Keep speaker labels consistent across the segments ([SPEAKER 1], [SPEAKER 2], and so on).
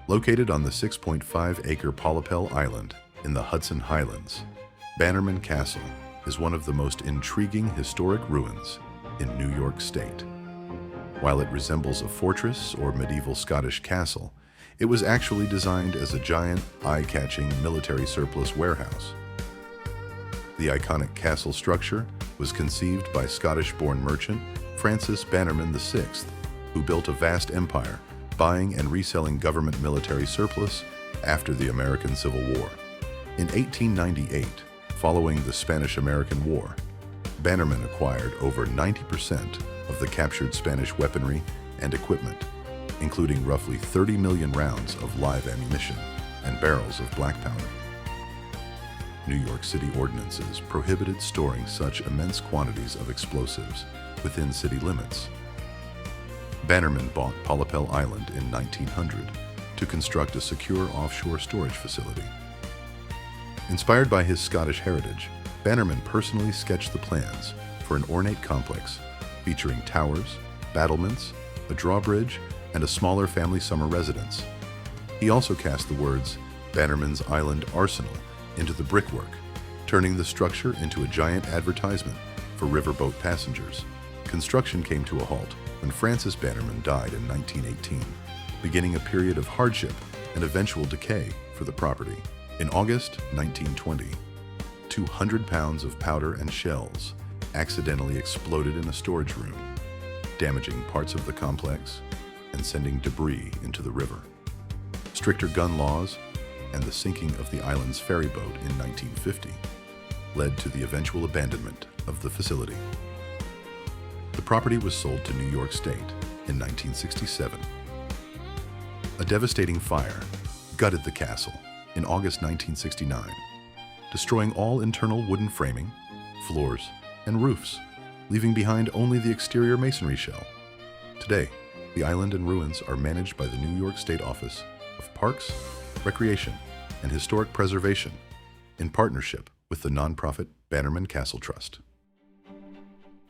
[SPEAKER 1] Located on the 6.5-acre Pollepel Island in the Hudson Highlands, Bannerman Castle is one of the most intriguing historic ruins in New York State. While it resembles a fortress or medieval Scottish castle, it was actually designed as a giant, eye-catching military surplus warehouse. The iconic castle structure was conceived by Scottish-born merchant Francis Bannerman VI, who built a vast empire buying and reselling government military surplus after the American Civil War. In 1898, following the Spanish-American War, Bannerman acquired over 90% of the captured Spanish weaponry and equipment, including roughly 30 million rounds of live ammunition and barrels of black powder. New York City ordinances prohibited storing such immense quantities of explosives within city limits. Bannerman bought Pollepel Island in 1900 to construct a secure offshore storage facility. Inspired by his Scottish heritage, Bannerman personally sketched the plans for an ornate complex featuring towers, battlements, a drawbridge, and a smaller family summer residence. He also cast the words Bannerman's Island Arsenal into the brickwork, turning the structure into a giant advertisement for riverboat passengers. Construction came to a halt when Francis Bannerman died in 1918, beginning a period of hardship and eventual decay for the property. In August 1920, 200 pounds of powder and shells accidentally exploded in a storage room, damaging parts of the complex and sending debris into the river. Stricter gun laws and the sinking of the island's ferry boat in 1950 led to the eventual abandonment of the facility. The property was sold to New York State in 1967. A devastating fire gutted the castle in August 1969, destroying all internal wooden framing, floors, and roofs, leaving behind only the exterior masonry shell. Today, the island and ruins are managed by the New York State Office of Parks, Recreation, and Historic Preservation in partnership with the nonprofit Bannerman Castle Trust.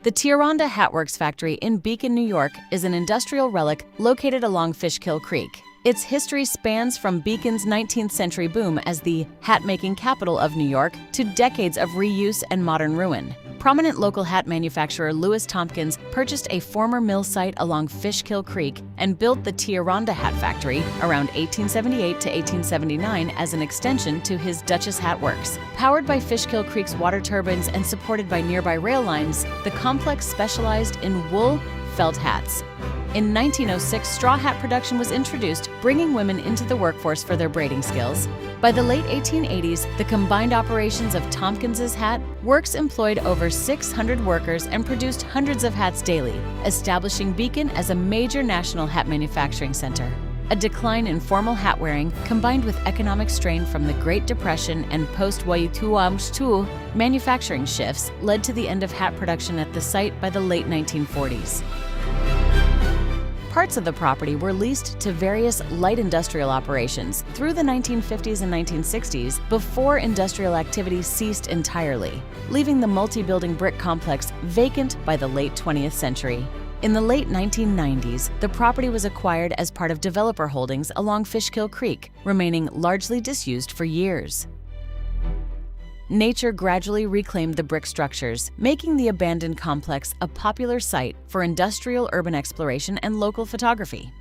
[SPEAKER 2] The Tioronda Hatworks Factory in Beacon, New York is an industrial relic located along Fishkill Creek. Its history spans from Beacon's 19th century boom as the hat-making capital of New York to decades of reuse and modern ruin. Prominent local hat manufacturer Louis Tompkins purchased a former mill site along Fishkill Creek and built the Tioronda Hat Factory around 1878 to 1879 as an extension to his Duchess Hat Works. Powered by Fishkill Creek's water turbines and supported by nearby rail lines, the complex specialized in wool felt hats. In 1906, straw hat production was introduced, bringing women into the workforce for their braiding skills. By the late 1880s, the combined operations of Tompkins's Hat Works employed over 600 workers and produced hundreds of hats daily, establishing Beacon as a major national hat manufacturing center. A decline in formal hat wearing, combined with economic strain from the Great Depression and post-World manufacturing shifts, led to the end of hat production at the site by the late 1940s. Parts of the property were leased to various light industrial operations through the 1950s and 1960s before industrial activity ceased entirely, leaving the multi-building brick complex vacant by the late 20th century. In the late 1990s, the property was acquired as part of developer holdings along Fishkill Creek, remaining largely disused for years. Nature gradually reclaimed the brick structures, making the abandoned complex a popular site for industrial urban exploration and local photography.